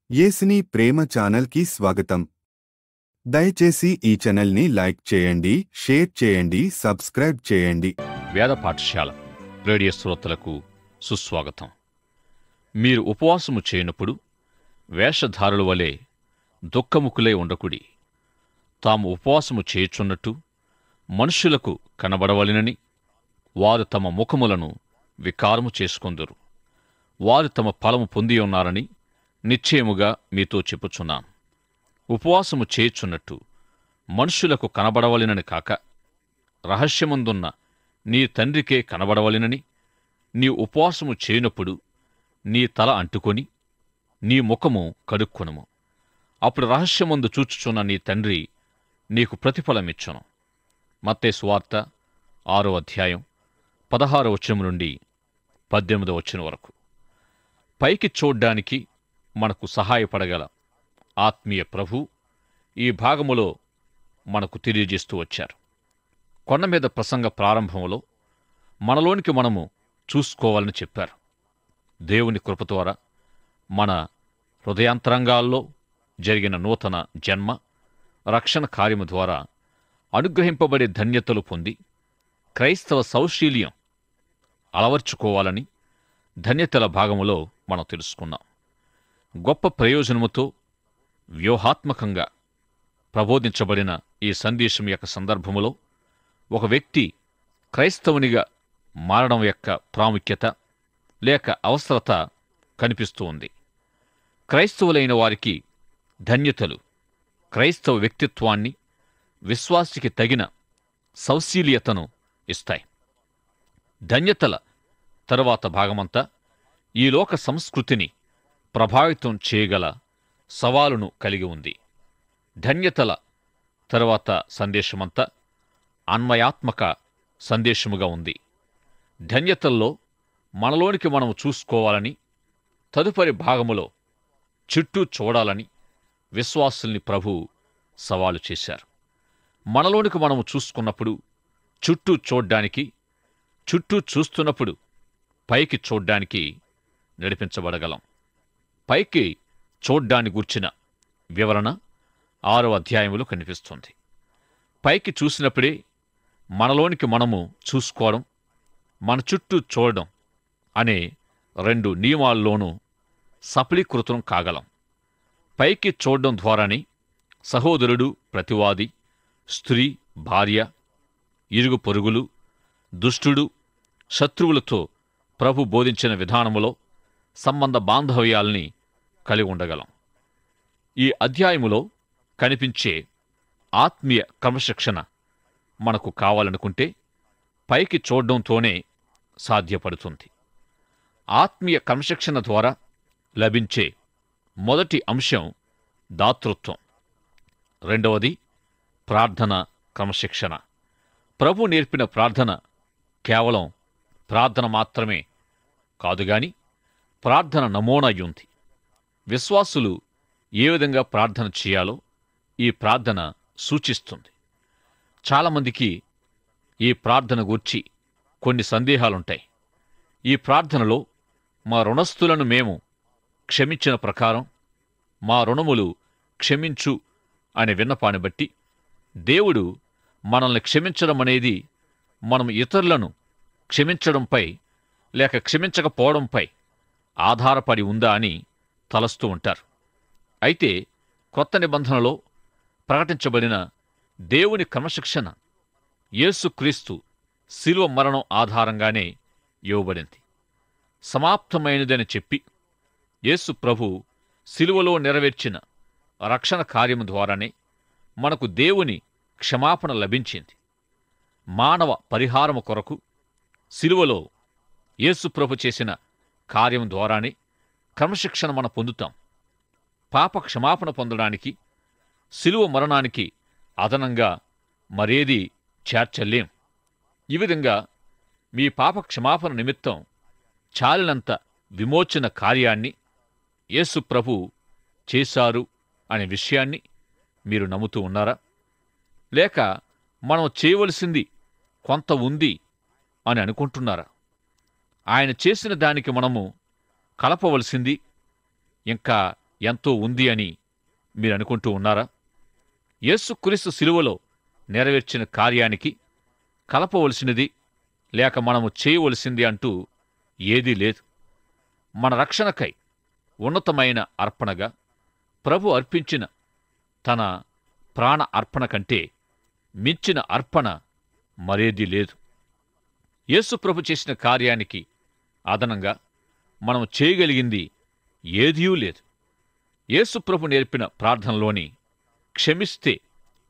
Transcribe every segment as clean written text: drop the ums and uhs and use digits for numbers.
యేసుని ప్రేమ ఛానల్కి స్వాగతం. దయచేసి ఈ ఛానల్ని లైక్ చేయండి, షేర్ చేయండి, సబ్స్క్రైబ్ చేయండి. వేద పాఠశాల రేడియో శ్రోతలకు సుస్వాగతం. మీరు ఉపవాసము చేయనప్పుడు వేషధారుల వలె దుఃఖముఖులై ఉండకుడి. తాము ఉపవాసము చేయుచున్నట్టు మనుష్యులకు కనబడవలెనని వారు తమ ముఖములను వికారము చేసుకొందురు. వారు తమ ఫలము పొంది ఉన్నారని నిశ్చయముగా మీతో చెప్పుచున్నాను. ఉపవాసము చేయుచున్నట్టు మనుష్యులకు కనబడవలెనని కాక, రహస్యమందున్న నీ తండ్రికే కనబడవలెనని నీ ఉపవాసము చేయనప్పుడు నీ తల అంటుకొని నీ ముఖము కడుక్కొనుము. అప్పుడు రహస్యమందు చూచుచున్న నీ తండ్రి నీకు ప్రతిఫలమిచ్చును. మత్తయి సువార్త 6వ అధ్యాయం 16వ వచనం నుండి 18వ వచనం వరకు. పైకి చూడ్డానికి మనకు సహాయపడగల ఆత్మీయ ప్రభు ఈ భాగములో మనకు తెలియజేస్తూ వచ్చారు. కొండ మీద ప్రసంగ ప్రారంభంలో మనలోనికి మనము చూసుకోవాలని చెప్పారు. దేవుని కృప ద్వారా మన హృదయాంతరంగాల్లో జరిగిన నూతన జన్మ రక్షణ కార్యము ద్వారా అనుగ్రహింపబడే ధన్యతలు పొంది క్రైస్తవ సౌశీల్యం అలవర్చుకోవాలని ధన్యతల భాగములో మనం తెలుసుకున్నాం. గొప్ప ప్రయోజనముతో వ్యూహాత్మకంగా ప్రబోధించబడిన ఈ సందేశం యొక్క సందర్భములో ఒక వ్యక్తి క్రైస్తవునిగా మారడం యొక్క ప్రాముఖ్యత లేక అవసరత కనిపిస్తూ ఉంది. క్రైస్తవులైన వారికి ధన్యతలు క్రైస్తవ వ్యక్తిత్వాన్ని, విశ్వాసికి తగిన సౌశీల్యతను ఇస్తాయి. ధన్యతల తరువాత భాగమంతా ఈ లోక సంస్కృతిని ప్రభావితం చేయగల సవాలును కలిగి ఉంది. ధన్యతల తరువాత సందేశమంతా అన్వయాత్మక సందేశముగా ఉంది. ధన్యతల్లో మనలోనికి మనము చూసుకోవాలని, తదుపరి భాగములో చుట్టూ చూడాలని విశ్వాసుల్ని ప్రభు సవాలు చేశారు. మనలోనికి మనము చూసుకున్నప్పుడు చుట్టూ చూడ్డానికి, చుట్టూ చూస్తున్నప్పుడు పైకి చూడ్డానికి నడిపించబడగలం. పైకి చూడ్డాన్ని గూర్చిన వివరణ 6వ అధ్యాయములో కనిపిస్తుంది. పైకి చూసినప్పుడే మనలోనికి మనము చూసుకోవడం, మన చుట్టూ చూడడం అనే రెండు నియమాల్లోనూ సఫలీకృతం కాగలం. పైకి చూడడం ద్వారానే సహోదరుడు, ప్రతివాది, స్త్రీ, భార్య, ఇరుగు పొరుగులు, దుష్టుడు, శత్రువులతో ప్రభు బోధించిన విధానములో సంబంధ బాంధవ్యాల్ని కలిగి ఉండగలం. ఈ అధ్యాయములో కనిపించే ఆత్మీయ క్రమశిక్షణ మనకు కావాలనుకుంటే పైకి చూడడంతోనే సాధ్యపడుతుంది. ఆత్మీయ క్రమశిక్షణ ద్వారా లభించే మొదటి అంశం దాతృత్వం. రెండవది ప్రార్థన క్రమశిక్షణ. ప్రభు నేర్పిన ప్రార్థన కేవలం ప్రార్థన మాత్రమే కాదుగాని ప్రార్థన నమూనా అయ్యుంది. విశ్వాసులు ఏ విధంగా ప్రార్థన చేయాలో ఈ ప్రార్థన సూచిస్తుంది. చాలామందికి ఈ ప్రార్థన గూర్చి కొన్ని సందేహాలుంటాయి. ఈ ప్రార్థనలో మా రుణస్థులను మేము క్షమించిన ప్రకారం మా రుణములు క్షమించు అనే విన్నపాన్ని బట్టి దేవుడు మనల్ని క్షమించడం అనేది మనం ఇతరులను క్షమించడంపై లేక క్షమించకపోవడంపై ఆధారపడి ఉందా అని తలస్తూ ఉంటారు. అయితే కొత్త నిబంధనలో ప్రకటించబడిన దేవుని క్రమశిక్షణ యేసుక్రీస్తు శిలువ మరణం ఆధారంగానే ఇవ్వబడింది. సమాప్తమైనదని చెప్పి యేసు ప్రభు శిలువలో నెరవేర్చిన రక్షణ కార్యము ద్వారానే మనకు దేవుని క్షమాపణ లభించింది. మానవ పరిహారము కొరకు శిలువలో యేసు ప్రభు చేసిన కార్యం ద్వారానే క్రమశిక్షణ మనం పొందుతాం. పాప క్షమాపణ పొందడానికి శిలువ మరణానికి అదనంగా మరేది చేర్చలేం. ఈ విధంగా మీ పాప క్షమాపణ నిమిత్తం చాలినంత విమోచన కార్యాన్ని యేసు ప్రభు చేశారు అనే విషయాన్ని మీరు నమ్ముతూ ఉన్నారా? లేక మనం చేయవలసింది కొంత ఉంది అని అనుకుంటున్నారా? ఆయన చేసిన దానికి మనము కలపవలసింది ఇంకా ఎంతో ఉంది అని మీరు అనుకుంటూ ఉన్నారా? యేసుక్రీస్తు శిలువలో నెరవేర్చిన కార్యానికి కలపవలసినది లేక మనము చేయవలసింది అంటూ ఏదీ లేదు. మన రక్షణకై ఉన్నతమైన అర్పణగా ప్రభు అర్పించిన తన ప్రాణ అర్పణ కంటే మించిన అర్పణ మరేదీ లేదు. యేసు ప్రభు చేసిన కార్యానికి అదనంగా మనం చేయగలిగింది ఏదీ లేదు. యేసు ప్రభు నేర్పిన ప్రార్థనలోని క్షమిస్తే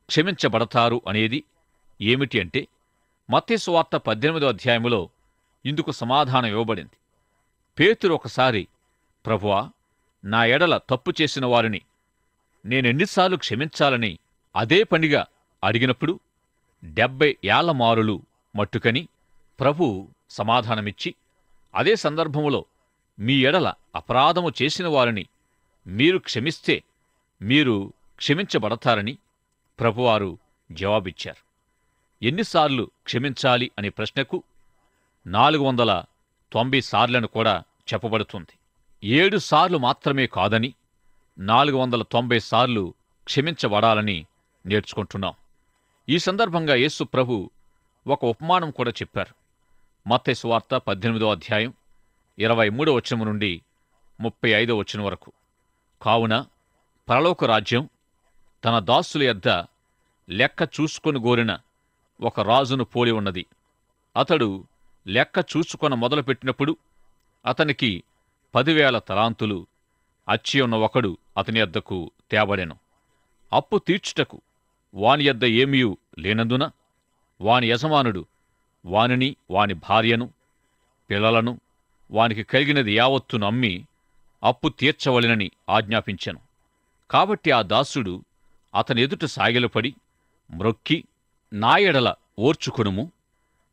క్షమించబడతారు అనేది ఏమిటి అంటే, మత్తయి సువార్త 18వ అధ్యాయములో ఇందుకు సమాధానం ఇవ్వబడింది. పేతురు ఒకసారి, ప్రభువా, నా ఎడల తప్పు చేసిన వారిని నేనెన్నిసార్లు క్షమించాలని అదే పనిగా అడిగినప్పుడు 70 ఏళ్ల మారులు మట్టుకని ప్రభు సమాధానమిచ్చి, అదే సందర్భములో మీ ఎడల అపరాధము చేసిన వారిని మీరు క్షమిస్తే మీరు క్షమించబడతారని ప్రభువారు జవాబిచ్చారు. ఎన్నిసార్లు క్షమించాలి అనే ప్రశ్నకు 490 సార్లను కూడా చెప్పబడుతుంది. 7 సార్లు మాత్రమే కాదని 490 సార్లు క్షమించబడాలని నేర్చుకుంటున్నాం. ఈ సందర్భంగా యేసు ప్రభు ఒక ఉపమానం కూడా చెప్పారు. మత్తయి సువార్త 18వ అధ్యాయం 23వ వచనం నుండి 35వ వచనం వరకు. కావున పరలోక రాజ్యం తన దాసుల యొద్ద లెక్క చూసుకొని గోరిన ఒక రాజును పోలి ఉన్నది. అతడు లెక్క చూసుకొన మొదలుపెట్టినప్పుడు అతనికి 10,000 తలాంతులు అచ్చి ఉన్న ఒకడు అతని యొద్దకు తేబడెను. అప్పు తీర్చుటకు వాని యొద్ద ఏమీయూ లేనందున వాని యజమానుడు వానిని, వాని భార్యను, పిల్లలను, వానికి కలిగినది యావత్తును అమ్మి అప్పు తీర్చవలెనని ఆజ్ఞాపించెను. కాబట్టి ఆ దాసుడు అతని ఎదుట సాగిలపడి మ్రొక్కి, నా ఎడల ఓర్చుకొనుము,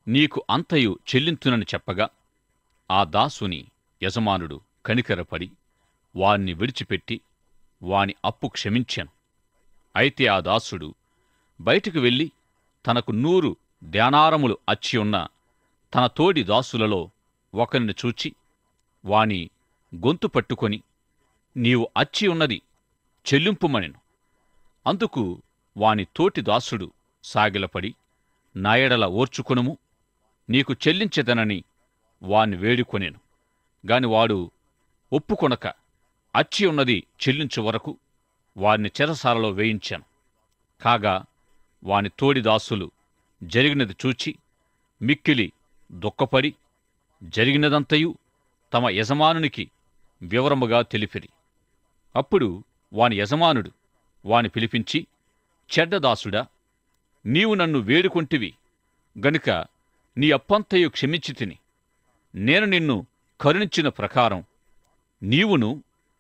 నీకు అంతయు చెల్లింతునని చెప్పగా ఆ దాసుని యజమానుడు కనికరపడి వాణ్ణి విడిచిపెట్టి వాని అప్పు క్షమించెను. అయితే ఆ దాసుడు బయటికి వెళ్లి తనకు 100 దేనారములు అచ్చి ఉన్న తన తోడి దాసులలో ఒకరిని చూచి వాని గొంతు పట్టుకొని, నీవు అచ్చి ఉన్నది చెల్లింపుమనెను. అందుకు వాని తోటి దాసుడు సాగిలపడి, నా ఎడల ఓర్చుకొనుము, నీకు చెల్లించెదనని వాని వేడుకొనెను. గాని వాడు ఒప్పుకొనక అచ్చి ఉన్నది చెల్లించు వరకు వారిని చెరసాలలో వేయించాను. కాగా వాని తోడి దాసులు జరిగినది చూచి మిక్కిలి దుఃఖపడి జరిగినదంతయు తమ యజమానునికి వివరముగా తెలిపిరి. అప్పుడు వాని యజమానుడు వాని పిలిపించి, చెడ్డదాసుడా, నీవు నన్ను వేడుకొంటివి గనుక నీ అప్పంతయు క్షమించి తిని, నేను నిన్ను కరుణించిన ప్రకారం నీవును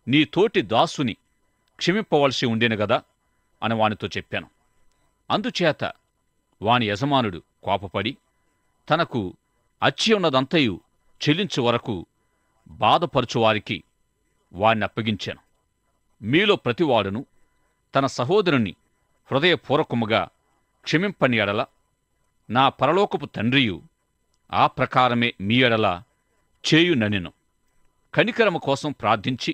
నీ తోటి దాసుని క్షమింపవలసి ఉండెను గదా అని వానితో చెప్పాను. అందుచేత వాని యజమానుడు కోపపడి తనకు అచ్చి ఉన్నదంతయు చెల్లించు వరకు బాధపరచువారికి వాణ్ణప్పగించాను. మీలో ప్రతివాడును తన సహోదరుని హృదయపూర్వకముగా క్షమింపని ఎడల నా పరలోకపు తండ్రియు ఆ ప్రకారమే మీ ఎడల చేయుననెను. కనికరము కోసం ప్రార్థించి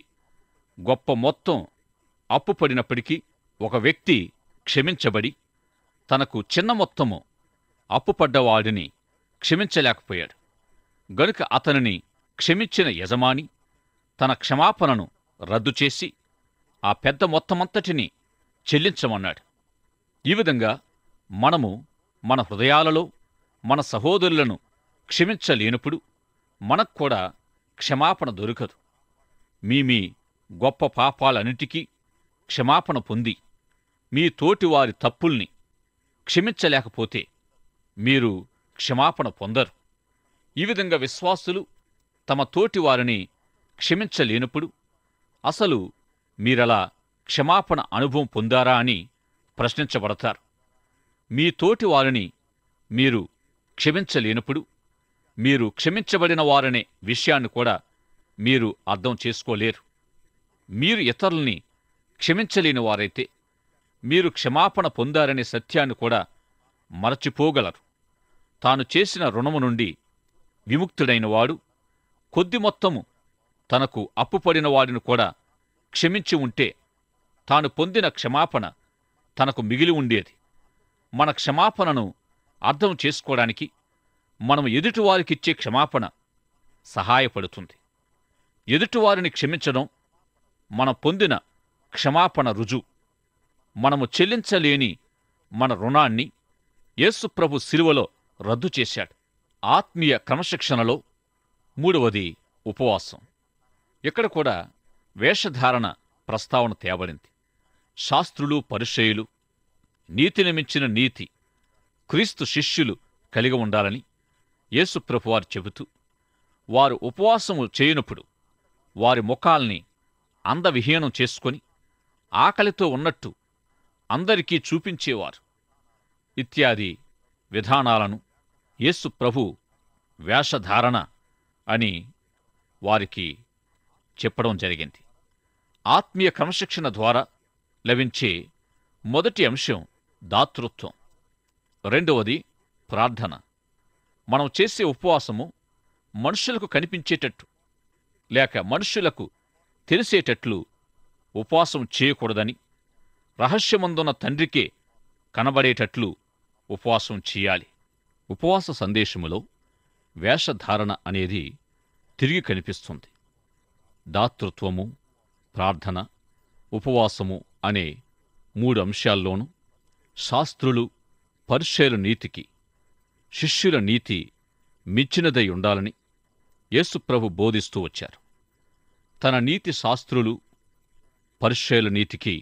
గొప్ప మొత్తం అప్పుపడినప్పటికీ ఒక వ్యక్తి క్షమించబడి తనకు చిన్న మొత్తము అప్పుపడ్డవాడిని క్షమించలేకపోయాడు. గనుక అతనిని క్షమించిన యజమాని తన క్షమాపణను రద్దు చేసి ఆ పెద్ద మొత్తమంతటినీ చెల్లించమన్నాడు. ఈ విధంగా మనము మన హృదయాలలో మన సహోదరులను క్షమించలేనప్పుడు మనక్కూడా క్షమాపణ దొరకదు. మీ గొప్ప పాపాలన్నిటికీ క్షమాపణ పొంది మీ తోటివారి తప్పుల్ని క్షమించలేకపోతే మీరు క్షమాపణ పొందరు. ఈ విధంగా విశ్వాసులు తమ తోటివారిని క్షమించలేనప్పుడు అసలు మీరలా క్షమాపణ అనుభవం పొందారా అని ప్రశ్నించబడతారు. మీ తోటివారిని మీరు క్షమించలేనప్పుడు మీరు క్షమించబడిన వారనే విషయాన్ని కూడా మీరు అర్థం చేసుకోలేరు. మీరు ఇతరుల్ని క్షమించలేని వారైతే మీరు క్షమాపణ పొందారనే సత్యాన్ని కూడా మరచిపోగలరు. తాను చేసిన రుణము నుండి విముక్తుడైన వాడు కొద్ది మొత్తము తనకు అప్పుపడిన వాడిని కూడా క్షమించి ఉంటే తాను పొందిన క్షమాపణ తనకు మిగిలి ఉండేది. మన క్షమాపణను అర్థం చేసుకోవడానికి మనం ఎదుటివారికిచ్చే క్షమాపణ సహాయపడుతుంది. ఎదుటివారిని క్షమించడం మనం పొందిన క్షమాపణ రుజువు. మనము చెల్లించలేని మన రుణాన్ని యేసుప్రభు శిలువలో రద్దు చేశాడు. ఆత్మీయ క్రమశిక్షణలో మూడవది ఉపవాసం. ఇక్కడ కూడా వేషధారణ ప్రస్తావన తేబడింది. శాస్త్రులు, పరిసయ్యులు నీతిని మించిన నీతి క్రీస్తు శిష్యులు కలిగి ఉండాలని యేసుప్రభువారు చెబుతూ, వారు ఉపవాసము చేయనప్పుడు వారి ముఖాల్ని అందవిహీనం చేసుకొని ఆకలితో ఉన్నట్టు అందరికీ చూపించేవారు ఇత్యాది విధానాలను యేసుప్రభు వేషధారణ అని వారికి చెప్పడం జరిగింది. ఆత్మీయ క్రమశిక్షణ ద్వారా లభించే మొదటి అంశం దాతృత్వం. రెండవది ప్రార్థన. మనం చేసే ఉపవాసము మనుషులకు కనిపించేటట్టు లేక మనుషులకు తెలిసేటట్లు ఉపవాసం చేయకూడదని, రహస్యమందున్న తండ్రికే కనబడేటట్లు ఉపవాసం చేయాలి. ఉపవాస సందేశములో వేషధారణ అనేది తిరిగి కనిపిస్తుంది. దాతృత్వము, ప్రార్థన, ఉపవాసము అనే 3 అంశాల్లోనూ శాస్త్రులు, పరిసయ్యుల నీతికి శిష్యుల నీతి మించినదై ఉండాలని యేసుప్రభు బోధిస్తూ వచ్చారు. తన నీతి శాస్త్రులు, పరిసయ్యుల నీతికి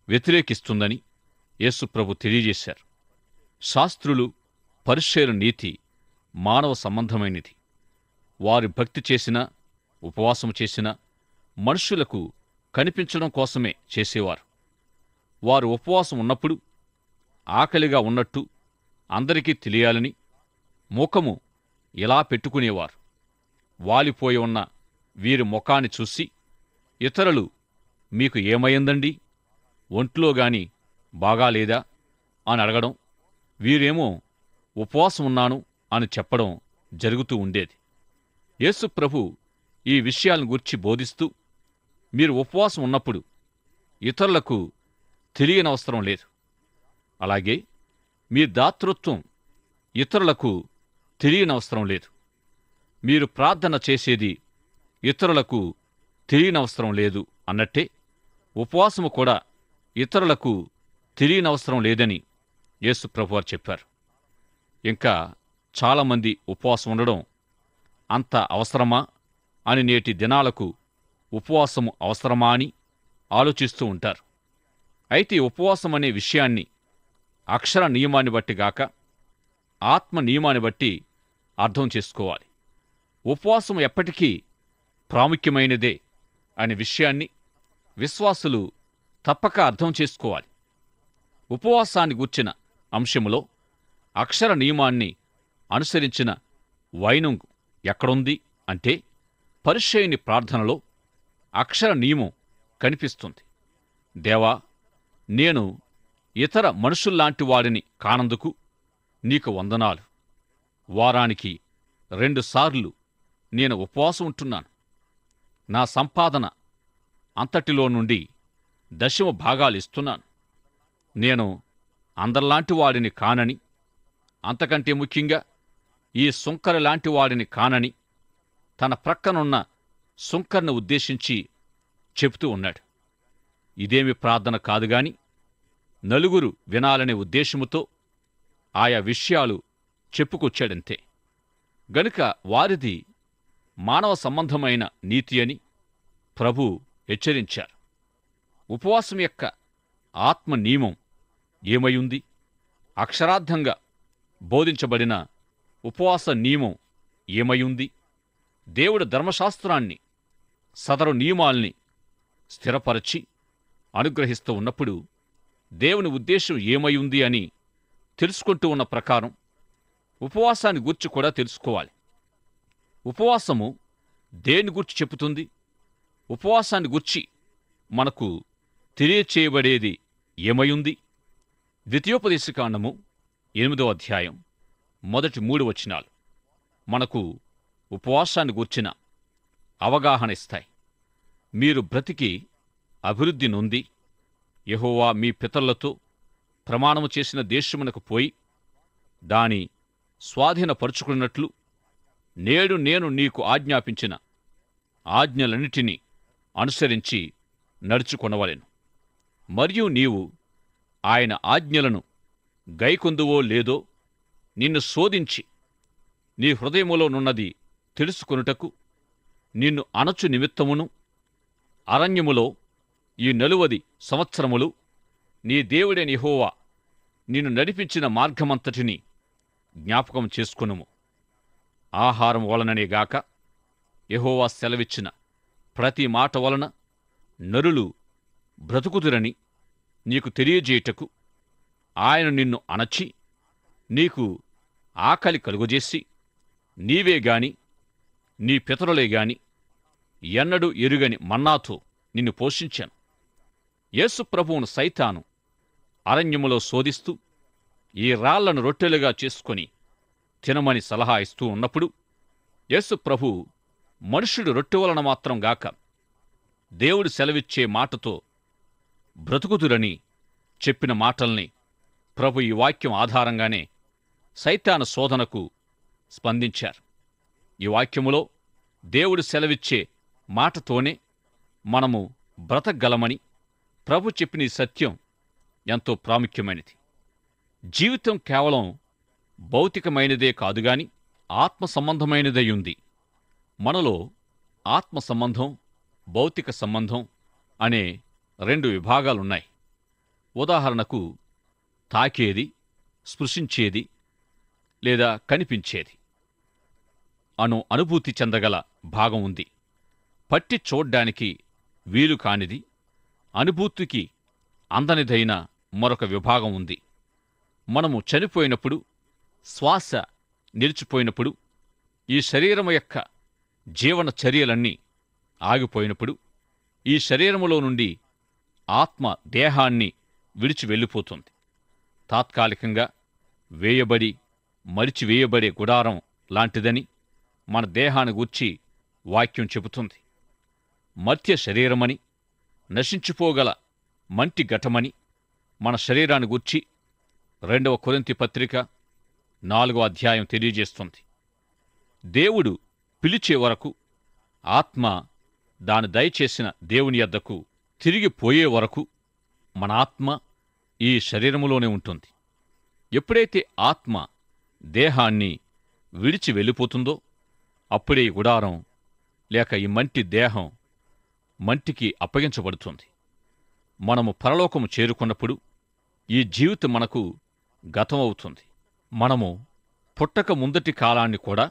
వ్యతిరేకిస్తుందని యేసుప్రభు తెలియజేశారు. శాస్త్రులు, పరిసయ్యుల నీతి మానవ సంబంధమైనది. వారి భక్తి చేసినా, ఉపవాసం చేసినా మనుషులకు కనిపించడం కోసమే చేసేవారు. వారు ఉపవాసం ఉన్నప్పుడు ఆకలిగా ఉన్నట్టు అందరికీ తెలియాలని ముఖము ఇలా పెట్టుకునేవారు. వాలిపోయి ఉన్న వీరి ముఖాన్ని చూసి ఇతరులు, మీకు ఏమయ్యిందండి, ఒంట్లోగాని బాగాలేదా అని అడగడం, వీరేమో ఉపవాసం ఉన్నాను అని చెప్పడం జరుగుతూ ఉండేది. యేసుప్రభు ఈ విషయాలను గూర్చి బోధిస్తూ, మీరు ఉపవాసం ఉన్నప్పుడు ఇతరులకు తెలియనవసరం లేదు. అలాగే మీ దాతృత్వం ఇతరులకు తెలియనవసరం లేదు. మీరు ప్రార్థన చేసేది ఇతరులకు తెలియనవసరం లేదు అన్నట్టే ఉపవాసము కూడా ఇతరులకు తెలియనవసరం లేదని యేసుప్రభువారు చెప్పారు. ఇంకా చాలామంది ఉపవాసం ఉండడం అంత అవసరమా అని, నేటి దినాలకు ఉపవాసము అవసరమా అని ఆలోచిస్తూ ఉంటారు. అయితే ఉపవాసం అనే విషయాన్ని అక్షర నియమాన్ని బట్టి గాక ఆత్మ నియమాన్ని బట్టి అర్థం చేసుకోవాలి. ఉపవాసం ఎప్పటికీ ప్రాముఖ్యమైనదే అనే విషయాన్ని విశ్వాసులు తప్పక అర్థం చేసుకోవాలి. ఉపవాసాన్ని గూర్చిన అంశములో అక్షర నియమాన్ని అనుసరించిన వైనం ఎక్కడుంది అంటే, పరిసయ్యుని ప్రార్థనలో అక్షర నియమం కనిపిస్తుంది. దేవా, నేను ఇతర మనుషుల్లాంటి వాడిని కానందుకు నీకు వందనాలు. వారానికి 2 సార్లు నేను ఉపవాసం ఉంటున్నాను. నా సంపాదన అంతటిలో నుండి 10వ భాగాలు ఇస్తున్నాను. నేను అందరిలాంటి వాడిని కానని, అంతకంటే ముఖ్యంగా ఈ సుంకర లాంటి వాడిని కానని తన ప్రక్కనున్న సుంకర్ను ఉద్దేశించి చెబుతూ ఉన్నాడు. ఇదేమి ప్రార్థన కాదుగాని నలుగురు వినాలనే ఉద్దేశముతో ఆయా విషయాలు చెప్పుకొచ్చాడంతే. గనుక వారిది మానవ సంబంధమైన నీతి అని ప్రభు హెచ్చరించారు. ఉపవాసం యొక్క ఆత్మ నియమం ఏమయుంది? అక్షరార్థంగా బోధించబడిన ఉపవాస నియమం ఏమయుంది? దేవుడు ధర్మశాస్త్రాన్ని, సదరు నియమాల్ని స్థిరపరచి అనుగ్రహిస్తూ ఉన్నప్పుడు దేవుని ఉద్దేశం ఏమయుంది అని తెలుసుకుంటూ ఉన్న ప్రకారం ఉపవాసాన్ని గూర్చి కూడా తెలుసుకోవాలి. ఉపవాసము దేని గూర్చి చెబుతుంది? ఉపవాసాన్ని గూర్చి మనకు తెలియచేయబడేది ఏమయుంది? ద్వితీయోపదేశకాండము 8వ అధ్యాయం మొదటి 3 వచనాలు మనకు ఉపవాసాన్ని గూర్చిన అవగాహన ఇస్తాయి. మీరు బ్రతికి అభివృద్ధి నొంది యెహోవా మీ పితరులతో ప్రమాణము చేసిన దేశమునకు పోయి దాని స్వాధీనపరుచుకున్నట్లు నేడు నేను నీకు ఆజ్ఞాపించిన ఆజ్ఞలన్నిటినీ అనుసరించి నడుచుకొనవలెను. మరియు నీవు ఆయన ఆజ్ఞలను గైకొందువో లేదో నిన్ను శోధించి నీ హృదయములో నున్నది తెలుసుకొనుటకు నిన్ను అణచు నిమిత్తమును అరణ్యములో ఈ 40 సంవత్సరములు నీ దేవుడైన యెహోవా నిన్ను నడిపించిన మార్గమంతటిని జ్ఞాపకం చేసుకొనుము. ఆహారం వలననేగాక యెహోవా సెలవిచ్చిన ప్రతి మాట వలన నరులు బ్రతుకుదురని నీకు తెలియజేయుటకు ఆయన నిన్ను అణచి నీకు ఆకలి కలుగజేసి నీవే గాని నీ పితరులే గాని ఎన్నడూ ఎరుగని మన్నాతో నిన్ను పోషించాను. యేసు ప్రభువును సైతాను అరణ్యములో శోధిస్తూ ఈ రాళ్లను రొట్టెలుగా చేసుకొని తినమని సలహా ఇస్తూ ఉన్నప్పుడు యేసు ప్రభువు మనుష్యుడు రొట్టె వలన మాత్రం గాక దేవుడు సెలవిచ్చే మాటతో బ్రతుకుదురని చెప్పిన మాటల్ని ప్రభు ఈ వాక్యం ఆధారంగానే సైతాను శోధనకు స్పందించారు. ఈ వాక్యములో దేవుడు సెలవిచ్చే మాటతోనే మనము బ్రతకగలమని ప్రభు చెప్పిన ఈ సత్యం ఎంతో ప్రాముఖ్యమైనది. జీవితం కేవలం భౌతికమైనదే కాదుగాని ఆత్మ సంబంధమైనదై ఉంది. మనలో ఆత్మ సంబంధం, భౌతిక సంబంధం అనే 2 విభాగాలున్నాయి. ఉదాహరణకు తాకేది, స్పృశించేది లేదా కనిపించేది అను అనుభూతి చెందగల భాగం ఉంది. పట్టి చూడ్డానికి వీలు కానిది, అనుభూతికి అందనిదైన మరొక విభాగం ఉంది. మనము చనిపోయినప్పుడు, శ్వాస నిలిచిపోయినప్పుడు, ఈ శరీరము యొక్క జీవన చర్యలన్నీ ఆగిపోయినప్పుడు ఈ శరీరములో నుండి ఆత్మ దేహాన్ని విడిచి వెళ్ళిపోతుంది. తాత్కాలికంగా వేయబడి మరిచివేయబడే గుడారం లాంటిదని మన దేహాన్ని గూర్చి వాక్యం చెబుతుంది. మర్త్య శరీరమని, నశించిపోగల మంటి ఘటమని మన శరీరాన్ని గూర్చి 2వ కొరింథీ పత్రిక 4వ అధ్యాయం తెలియజేస్తుంది. దేవుడు పిలిచే వరకు, ఆత్మ దాని దయచేసిన దేవుని యొద్దకు తిరిగిపోయే వరకు మన ఆత్మ ఈ శరీరములోనే ఉంటుంది. ఎప్పుడైతే ఆత్మ దేహాన్ని విడిచి వెళ్ళిపోతుందో అప్పుడే ఈ గుడారం లేక ఈ మంటి దేహం మంటికి అప్పగించబడుతుంది. మనము పరలోకము చేరుకున్నప్పుడు ఈ జీవితం మనకు గతమవుతుంది. మనము పుట్టక ముందటి కాలాన్ని కూడా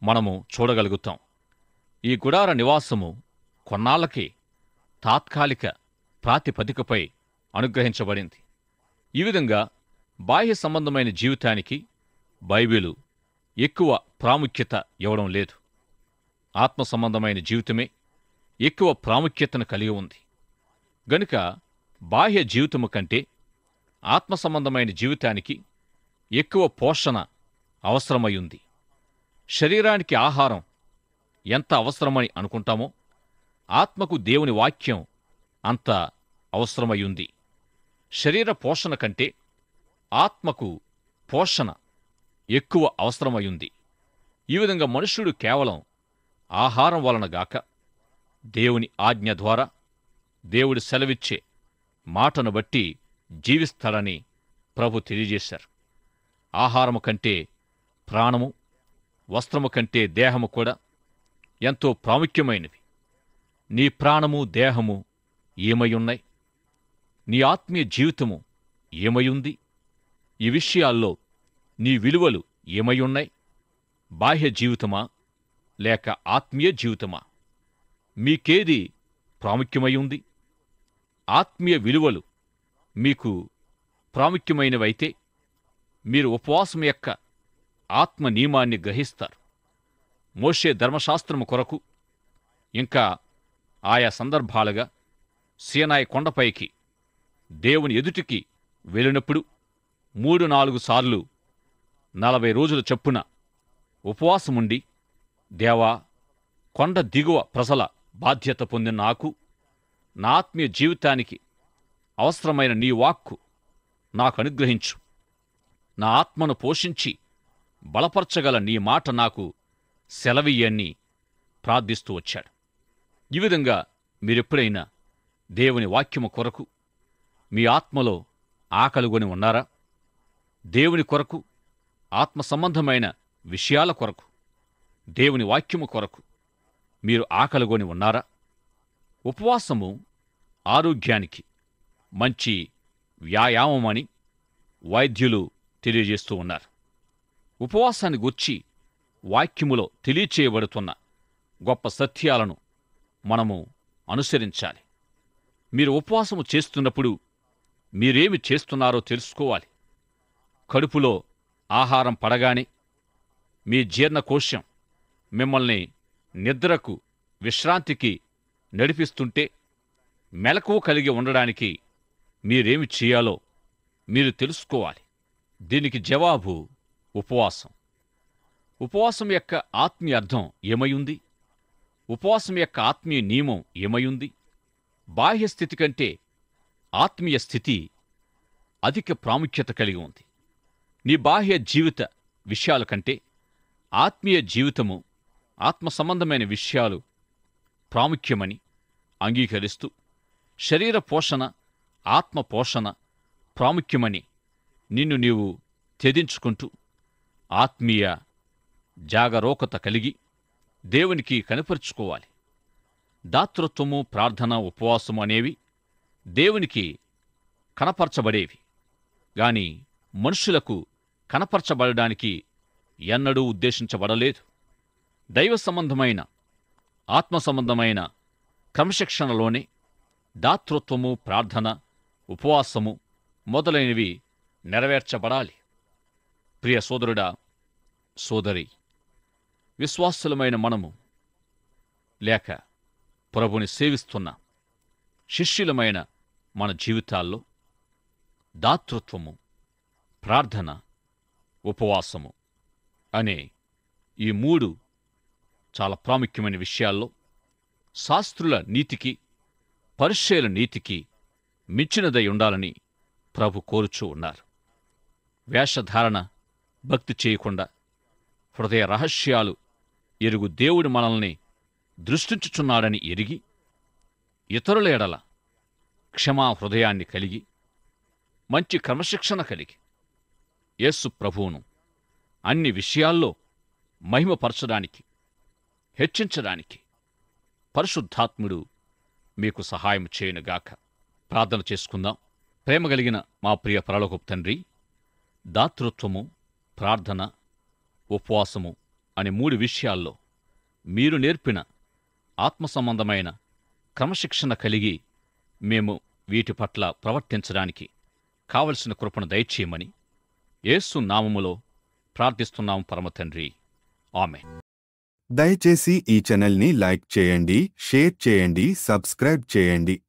మనము చూడగలుగుతాం. ఈ గుడార నివాసము కొన్నాళ్లకే తాత్కాలిక ప్రాతిపదికపై అనుగ్రహించబడింది. ఈ విధంగా బాహ్య సంబంధమైన జీవితానికి బైబిలు ఎక్కువ ప్రాముఖ్యత ఇవ్వడం లేదు. ఆత్మ సంబంధమైన జీవితమే ఎక్కువ ప్రాముఖ్యతను కలిగి ఉంది. గనుక బాహ్య జీవితము కంటే ఆత్మ సంబంధమైన జీవితానికి ఎక్కువ పోషణ అవసరమయ్యుంది. శరీరానికి ఆహారం ఎంత అవసరమని అనుకుంటామో ఆత్మకు దేవుని వాక్యం అంత అవసరమయ్యుంది. శరీర పోషణ కంటే ఆత్మకు పోషణ ఎక్కువ అవసరమయ్యుంది. ఈ విధంగా మనుష్యుడు కేవలం ఆహారం వలనగాక దేవుని ఆజ్ఞ ద్వారా దేవుడు సెలవిచ్చే మాటను బట్టి జీవిస్తాడని ప్రభు తెలియజేశారు. ఆహారము కంటే ప్రాణము, వస్త్రము కంటే దేహము కూడా ఎంతో ప్రాముఖ్యమైనవి. నీ ప్రాణము, దేహము ఏమయ్యున్నాయి? నీ ఆత్మీయ జీవితము ఏమయ్యుంది? ఈ విషయాల్లో నీ విలువలు ఏమయ్యున్నాయి? బాహ్య జీవితమా లేక ఆత్మీయ జీవితమా? మీకేది ప్రాముఖ్యమయ్యుంది? ఆత్మీయ విలువలు మీకు ప్రాముఖ్యమైనవైతే మీరు ఉపవాసం యొక్క ఆత్మ నియమాన్ని గ్రహిస్తారు. మోషే ధర్మశాస్త్రము కొరకు ఇంకా ఆయా సందర్భాలుగా సీనాయి కొండపైకి దేవుని ఎదుటికి వెళ్ళినప్పుడు 3-4 సార్లు 40 రోజుల చొప్పున ఉపవాసముండి, దేవా, కొండ దిగువ ప్రజల బాధ్యత పొందిన నాకు నా ఆత్మీయ జీవితానికి అవసరమైన నీ వాక్కు నాకు అనుగ్రహించు. నా ఆత్మను పోషించి బలపరచగల నీ మాట నాకు సెలవియ్యని ప్రార్థిస్తూ వచ్చాడు. ఈ విధంగా మీరెప్పుడైనా దేవుని వాక్యము కొరకు మీ ఆత్మలో ఆకలిగొని ఉన్నారా? దేవుని కొరకు, ఆత్మ సంబంధమైన విషయాల కొరకు, దేవుని వాక్యము కొరకు మీరు ఆకలిగొని ఉన్నారా? ఉపవాసము ఆరోగ్యానికి మంచి వ్యాయామమని వైద్యులు తెలియజేస్తూ ఉన్నారు. ఉపవాసాన్ని గూర్చి వాక్యములో తెలియచేయబడుతున్న గొప్ప సత్యాలను మనము అనుసరించాలి. మీరు ఉపవాసము చేస్తున్నప్పుడు మీరేమి చేస్తున్నారో తెలుసుకోవాలి. కడుపులో ఆహారం పడగానే మీ జీర్ణకోశం మిమ్మల్ని నిద్రకు, విశ్రాంతికి నడిపిస్తుంటే మెలకువ కలిగి ఉండడానికి మీరేమి చేయాలో మీరు తెలుసుకోవాలి. దీనికి జవాబు ఉపవాసం. ఉపవాసం యొక్క ఆత్మీయ అర్థం ఏమయుంది? ఉపవాసం యొక్క ఆత్మీయ నియమం ఏమయుంది? బాహ్య స్థితి కంటే ఆత్మీయ స్థితి అధిక ప్రాముఖ్యత కలిగి ఉంది. నీ బాహ్య జీవిత విషయాల కంటే ఆత్మీయ జీవితము, ఆత్మ సంబంధమైన విషయాలు ప్రాముఖ్యమని అంగీకరిస్తూ శరీర పోషణ, ఆత్మ పోషణ ప్రాముఖ్యమని నిన్ను నీవు త్యజించుకుంటూ ఆత్మీయ జాగరూకత కలిగి దేవునికి కనపరుచుకోవాలి. దాతృత్వము, ప్రార్థన, ఉపవాసము అనేవి దేవునికి కనపరచబడేవి గాని మనుషులకు కనపరచబడడానికి ఎన్నడూ ఉద్దేశించబడలేదు. దైవ సంబంధమైన, ఆత్మ సంబంధమైన క్రమశిక్షణలోనే దాతృత్వము, ప్రార్థన, ఉపవాసము మొదలైనవి నెరవేర్చబడాలి. ప్రియ సోదరుడా, సోదరి, విశ్వాసులమైన మనము లేక ప్రభుని సేవిస్తున్న శిష్యులమైన మన జీవితాల్లో దాతృత్వము, ప్రార్థన, ఉపవాసము అనే ఈ మూడు చాలా ప్రాముఖ్యమైన విషయాల్లో శాస్త్రుల నీతికి, పరిసయ్యుల నీతికి మించినదై ఉండాలని ప్రభు కోరుచూ ఉన్నారు. వేషధారణ, భక్తి చేయకుండా హృదయ రహస్యాలు ఎరుగు దేవుడు మనల్ని దృష్టించుచున్నాడని ఎరిగి ఇతరుల ఎడల క్షమా హృదయాన్ని కలిగి మంచి క్రమశిక్షణ కలిగి యేసు ప్రభువును అన్ని విషయాల్లో మహిమపరచడానికి, హెచ్చించడానికి పరిశుద్ధాత్ముడు మీకు సహాయం చేయనుగాక. ప్రార్థన చేసుకుందాం. ప్రేమగలిగిన మా ప్రియ పరలోకపు తండ్రి, దాతృత్వము, ప్రార్థన, ఉపవాసము అనే మూడు విషయాల్లో మీరు నేర్పిన ఆత్మ సంబంధమైన క్రమశిక్షణ కలిగి మేము వీటి పట్ల ప్రవర్తించడానికి కావలసిన కృపను దయచేయమని యేసు నామములో ప్రార్థిస్తున్నాం పరమ తండ్రి. ఆమేన్. దయచేసి ఈ ఛానల్ని లైక్ చేయండి, షేర్ చేయండి, సబ్స్క్రైబ్ చేయండి.